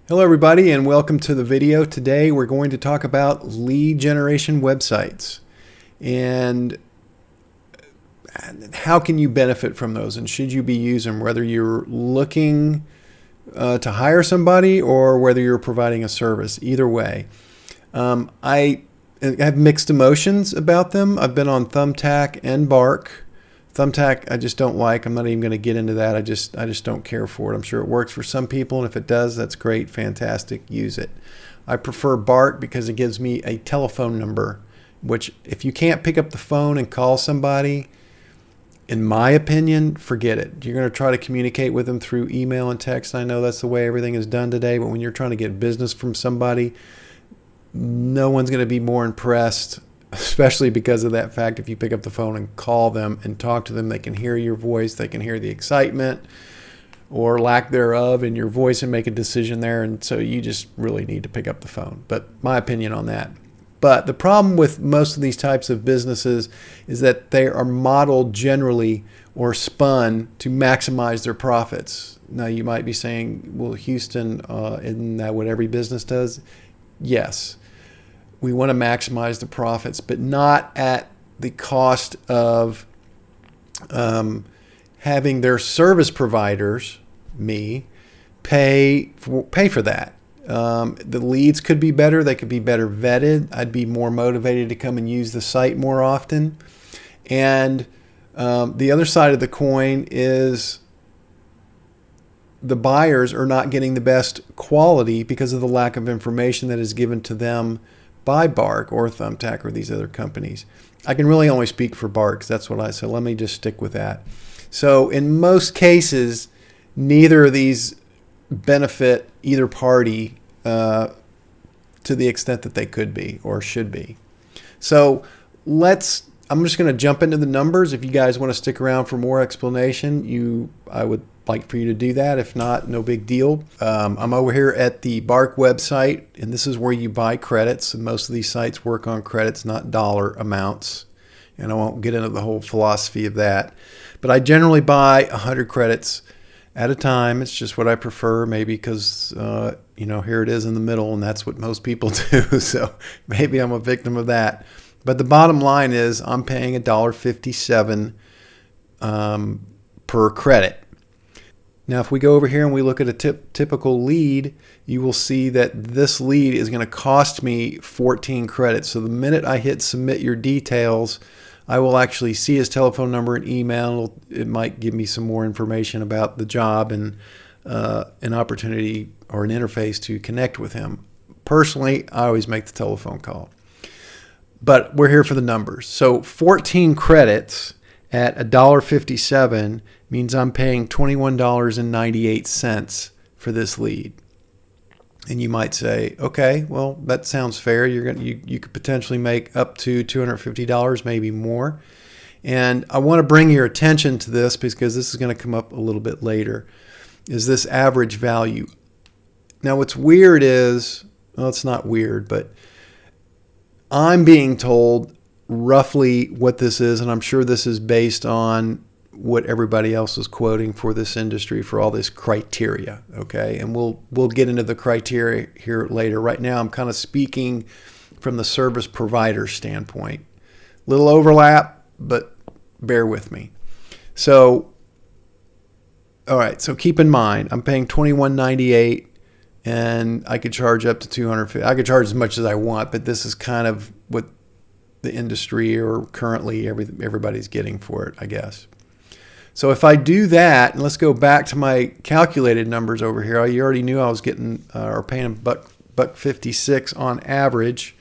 Hello everybody and welcome to the video. Today we're going to talk about lead generation websites and how can you benefit from those and should you be using them, whether you're looking to hire somebody or whether you're providing a service. Either way, I have mixed emotions about them. I've been on Thumbtack and Bark. Thumbtack I just don't like. I'm not even going to get into that. I just don't care for it. I'm sure it works for some people, and if it does, that's great, fantastic, use it. I prefer Bark because it gives me a telephone number, which if you can't pick up the phone and call somebody, in my opinion, forget it. You're going to try to communicate with them through email and text. I know that's the way everything is done today, but when you're trying to get business from somebody, no one's going to be more impressed, especially because of that fact. If you pick up the phone and call them and talk to them, they can hear your voice, they can hear the excitement or lack thereof in your voice and make a decision there. And so you just really need to pick up the phone. But my opinion on that. But the problem with most of these types of businesses is that they are modeled generally or spun to maximize their profits. Now you might be saying, well, Houston, isn't that what every business does? Yes. We want to maximize the profits, but not at the cost of having their service providers, me, pay for that. The leads could be better. They could be better vetted. I'd be more motivated to come and use the site more often. And the other side of the coin is the buyers are not getting the best quality because of the lack of information that is given to them by Bark or Thumbtack or these other companies. I can really only speak for Bark, 'cause that's what I said. Let me just stick with that. So in most cases, neither of these benefit either party to the extent that they could be or should be. So I'm just going to jump into the numbers. If you guys want to stick around for more explanation, I would like for you to do that. If not, no big deal. I'm over here at the Bark website, and this is where you buy credits. And most of these sites work on credits, not dollar amounts. And I won't get into the whole philosophy of that. But I generally buy 100 credits at a time. It's just what I prefer, maybe because, here it is in the middle, and that's what most people do. So maybe I'm a victim of that. But the bottom line is I'm paying $1.57 per credit. Now, if we go over here and we look at a typical lead, you will see that this lead is going to cost me 14 credits. So the minute I hit submit your details, I will actually see his telephone number and email. It might give me some more information about the job and an opportunity or an interface to connect with him. Personally, I always make the telephone call. But we're here for the numbers. So 14 credits at $1.57 means I'm paying $21.98 for this lead. And you might say, okay, well, that sounds fair. You could potentially make up to $250, maybe more. And I want to bring your attention to this because this is going to come up a little bit later, is this average value. Now, what's weird is, well, it's not weird, but I'm being told roughly what this is, and I'm sure this is based on what everybody else is quoting for this industry for all this criteria, okay? And we'll get into the criteria here later. Right now, I'm kind of speaking from the service provider standpoint. Little overlap, but bear with me. So, all right, so keep in mind, I'm paying $21.98, and I could charge up to $250. I could charge as much as I want, but this is kind of what the industry or currently everybody's getting for it, I guess. So if I do that, and let's go back to my calculated numbers over here. You already knew I was getting or paying $1.56 on average,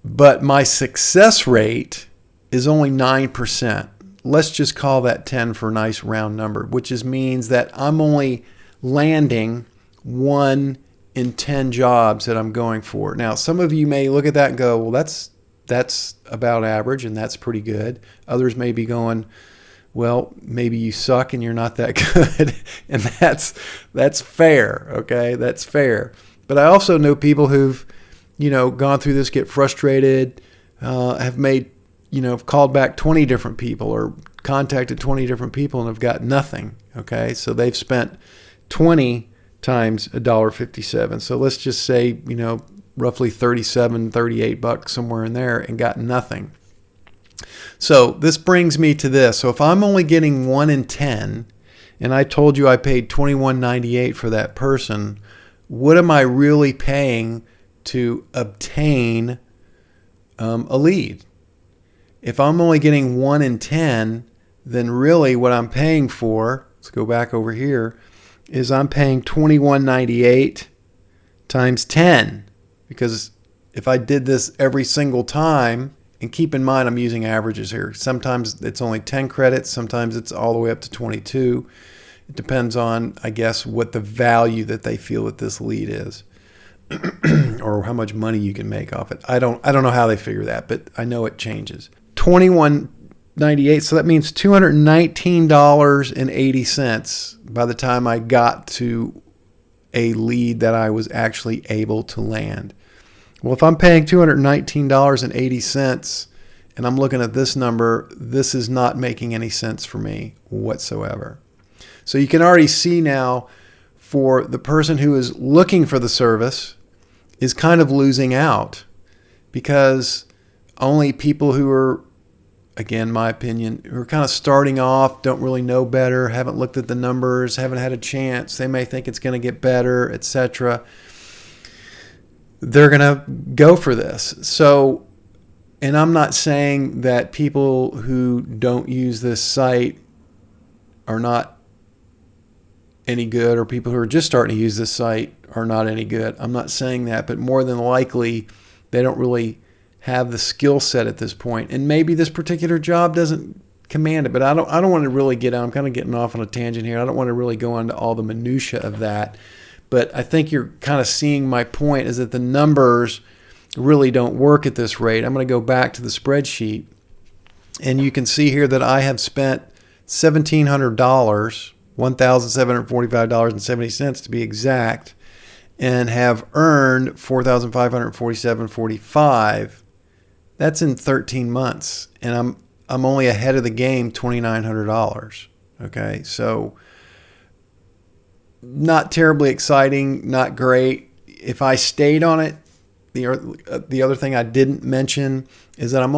but my success rate is only 9%. Let's just call that 10 for a nice round number, which means that I'm only landing 1 in 10 jobs that I'm going for. Now, some of you may look at that and go, well, that's about average and that's pretty good. Others may be going, well, maybe you suck and you're not that good. And that's fair, okay? That's fair. But I also know people who've, gone through this, get frustrated, have made, have called back 20 different people or contacted 20 different people and have got nothing, okay? So they've spent 20 times $1.57. So let's just say, roughly 37, 38 bucks, somewhere in there, and got nothing. So this brings me to this. So if I'm only getting 1 in 10, and I told you I paid $21.98 for that person, what am I really paying to obtain a lead? If I'm only getting 1 in 10, then really what I'm paying for, let's go back over here, is I'm paying $21.98 times 10. Because if I did this every single time, and keep in mind I'm using averages here. Sometimes it's only 10 credits, sometimes it's all the way up to 22. It depends on, I guess, what the value that they feel that this lead is. Or how much money you can make off it. I don't know how they figure that, but I know it changes. $21.98, so that means $219.80 by the time I got to a lead that I was actually able to land. Well, if I'm paying $219.80 and I'm looking at this number, this is not making any sense for me whatsoever. So you can already see now, for the person who is looking for the service is kind of losing out, because only people who are, again, my opinion, who are kind of starting off, don't really know better, haven't looked at the numbers, haven't had a chance, they may think it's going to get better, etc., they're going to go for this. So, and I'm not saying that people who don't use this site are not any good, or people who are just starting to use this site are not any good. I'm not saying that, but more than likely they don't really have the skill set at this point. And maybe this particular job doesn't command it, but I don't want to really get out. I'm kind of getting off on a tangent here. I don't want to really go into all the minutia of that. But I think you're kind of seeing my point, is that the numbers really don't work at this rate. I'm going to go back to the spreadsheet, and you can see here that I have spent $1,700, $1,745.70 to be exact, and have earned $4,547.45. That's in 13 months, and I'm only ahead of the game $2,900. Okay, so not terribly exciting, not great. If I stayed on it, the other thing I didn't mention is that I'm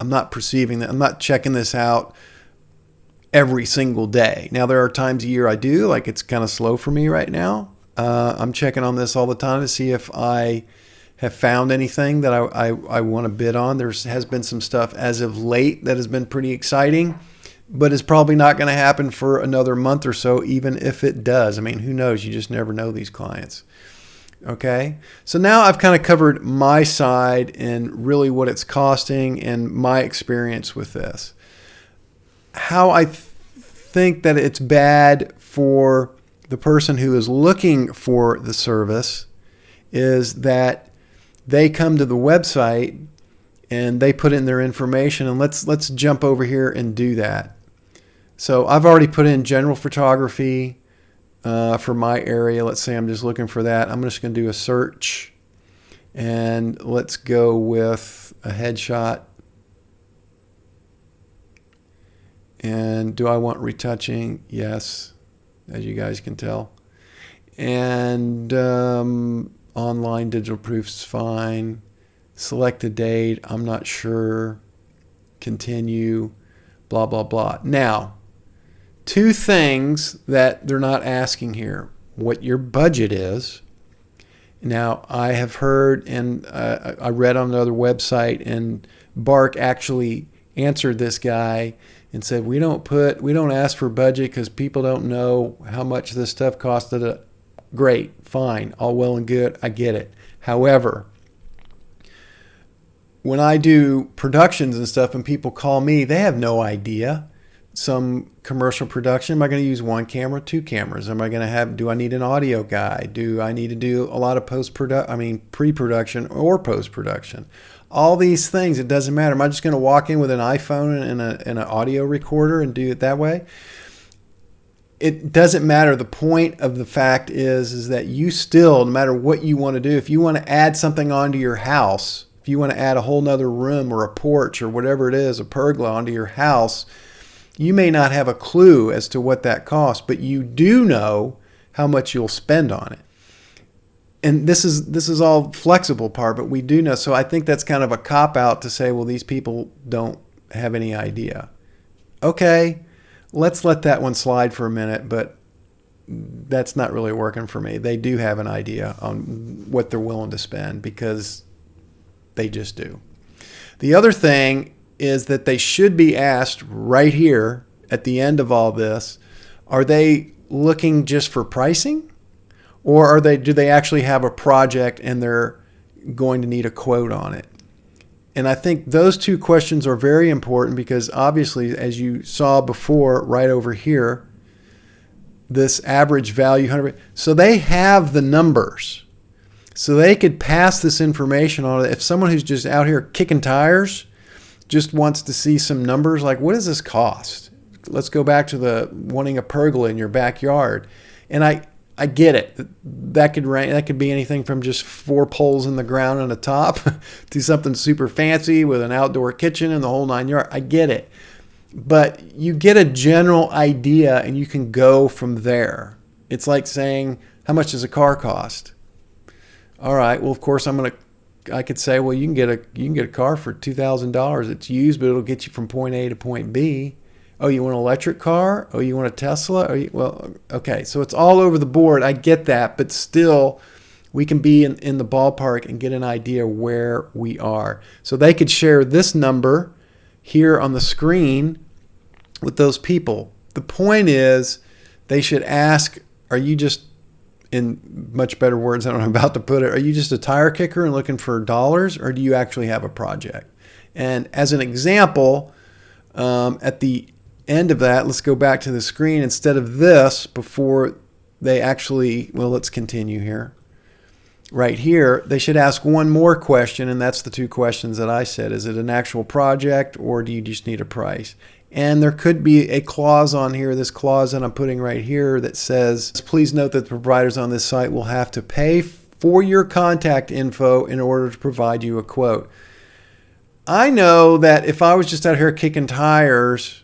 not perceiving that, I'm not checking this out every single day. Now, there are times a year I do, like it's kind of slow for me right now. I'm checking on this all the time to see if I have found anything that I want to bid on. There has been some stuff as of late that has been pretty exciting, but it's probably not going to happen for another month or so, even if it does. I mean, who knows? You just never know these clients. Okay, so now I've kind of covered my side and really what it's costing and my experience with this. How I think that it's bad for the person who is looking for the service is that they come to the website and they put in their information, and let's jump over here and do that. So I've already put in general photography for my area. Let's say I'm just looking for that. I'm just going to do a search, and let's go with a headshot. And do I want retouching? Yes, as you guys can tell. And online digital proofs, fine. Select a date, I'm not sure. Continue, blah, blah, blah. Now, two things that they're not asking here. What your budget is. Now, I have heard, and I read on another website, and Bark actually answered this guy and said, we don't ask for budget because people don't know how much this stuff costed. Great, fine, all well and good, I get it. However, when I do productions and stuff and people call me, they have no idea. Some commercial production, am I going to use one camera, two cameras? Do I need an audio guy? Do I need to do a lot of pre-production or post-production? All these things, it doesn't matter. Am I just going to walk in with an iPhone and an audio recorder and do it that way? It doesn't matter. The point of the fact is that you still, no matter what you want to do, if you want to add something onto your house, if you want to add a whole nother room or a porch or whatever it is, a pergola onto your house, You may not have a clue as to what that costs, but you do know how much you'll spend on it. And this is all flexible part, but we do know. So I think that's kind of a cop-out to say, well, these people don't have any idea. Okay, let's let that one slide for a minute, but that's not really working for me. They do have an idea on what they're willing to spend because they just do. The other thing is that they should be asked right here at the end of all this, are they looking just for pricing, or do they actually have a project and they're going to need a quote on it? And I think those two questions are very important because obviously, as you saw before, right over here, this average value 100, so they have the numbers. So they could pass this information on. If someone who's just out here kicking tires just wants to see some numbers, like what does this cost? Let's go back to the wanting a pergola in your backyard. And I get it. That could be anything from just 4 poles in the ground and a top to something super fancy with an outdoor kitchen and the whole 9 yards. I get it. But you get a general idea and you can go from there. It's like saying, how much does a car cost? All right, well, of course, I could say, well, you can get a car for $2,000. It's used, but it'll get you from point A to point B. Oh, you want an electric car? Oh, you want a Tesla? Well, okay, so it's all over the board. I get that, but still, we can be in the ballpark and get an idea where we are. So they could share this number here on the screen with those people. The point is, they should ask, are you just, in much better words than I'm about to put it, are you just a tire kicker and looking for dollars, or do you actually have a project? And as an example, at the end of that, let's go back to the screen. Instead of this, before they actually, well, let's continue here. Right here, they should ask one more question, and that's the two questions that I said. Is it an actual project, or do you just need a price? And there could be a clause on here, this clause that I'm putting right here, that says, please note that the providers on this site will have to pay for your contact info in order to provide you a quote. I know that if I was just out here kicking tires,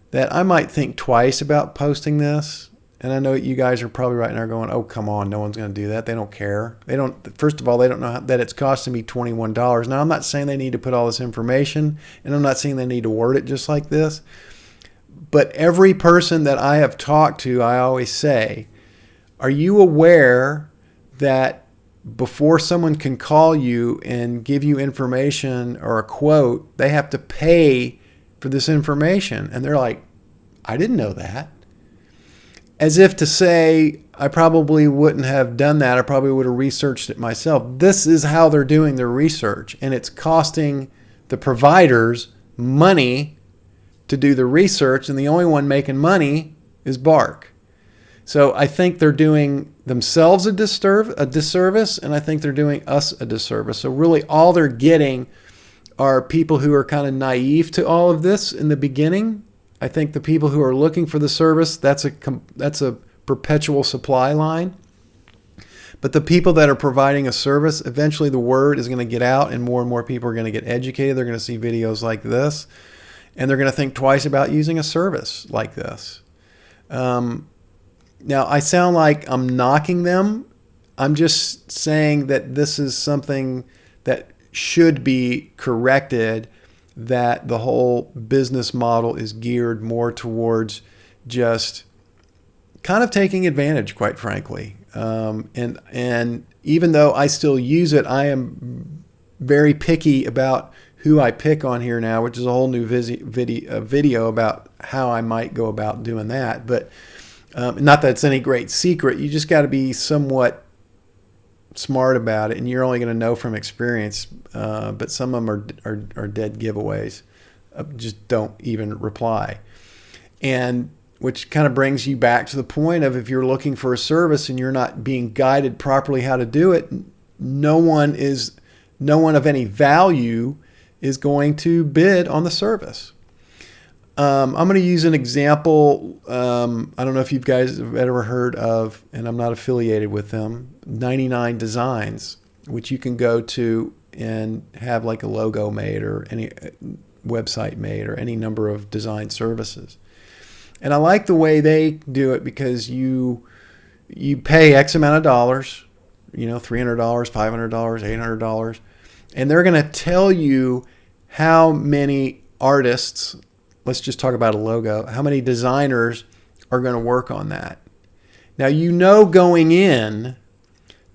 that I might think twice about posting this. And I know you guys are probably right now going, oh, come on, no one's going to do that. They don't care. First of all, they don't know that it's costing me $21. Now, I'm not saying they need to put all this information, and I'm not saying they need to word it just like this. But every person that I have talked to, I always say, are you aware that before someone can call you and give you information or a quote, they have to pay for this information? And they're like, I didn't know that. As if to say, I probably wouldn't have done that. I probably would have researched it myself. This is how they're doing their research, and it's costing the providers money to do the research, and the only one making money is Bark. So I think they're doing themselves a disservice, and I think they're doing us a disservice. So really all they're getting are people who are kind of naive to all of this in the beginning. I think the people who are looking for the service, that's a perpetual supply line. But the people that are providing a service, eventually the word is going to get out and more people are going to get educated. They're going to see videos like this, and they're going to think twice about using a service like this. Now, I sound like I'm knocking them. I'm just saying that this is something that should be corrected, that the whole business model is geared more towards just kind of taking advantage, quite frankly. And even though I still use it, I am very picky about who I pick on here now, which is a whole new video about how I might go about doing that. But not that it's any great secret. You just got to be somewhat smart about it, and you're only going to know from experience. But some of them are dead giveaways. Just don't even reply. And which kind of brings you back to the point of, if you're looking for a service and you're not being guided properly how to do it, no one of any value is going to bid on the service. I'm going to use an example. I don't know if you guys have ever heard of, and I'm not affiliated with them, 99 Designs, which you can go to and have like a logo made or any website made or any number of design services. And I like the way they do it because you pay X amount of dollars, $300, $500, $800, and they're going to tell you how many artists, let's just talk about a logo, how many designers are going to work on that. Now, going in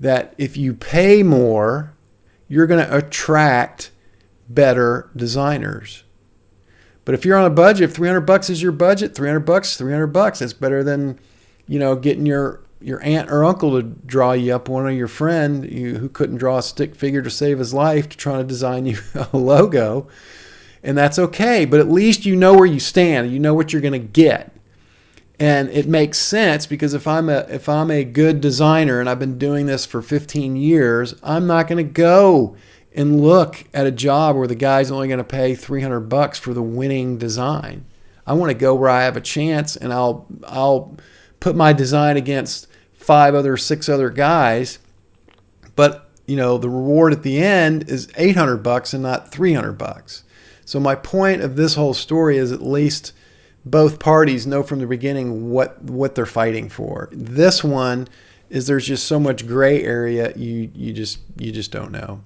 that if you pay more, you're going to attract better designers. But if you're on a budget, if $300 is your budget, $300. That's better than, getting your aunt or uncle to draw you up, one of your friend who couldn't draw a stick figure to save his life, to try to design you a logo. And that's okay. But at least you know where you stand. You know what you're going to get. And it makes sense because if I'm a good designer and I've been doing this for 15 years, I'm not going to go and look at a job where the guy's only going to pay $300 for the winning design. I want to go where I have a chance, and I'll put my design against 6 other guys. But the reward at the end is $800 and not $300. So my point of this whole story is at least both parties know from the beginning what they're fighting for. This one is there's just so much gray area you just don't know.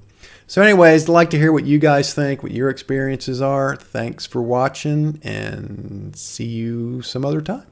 So anyways, I'd like to hear what you guys think, what your experiences are. Thanks for watching, and see you some other time.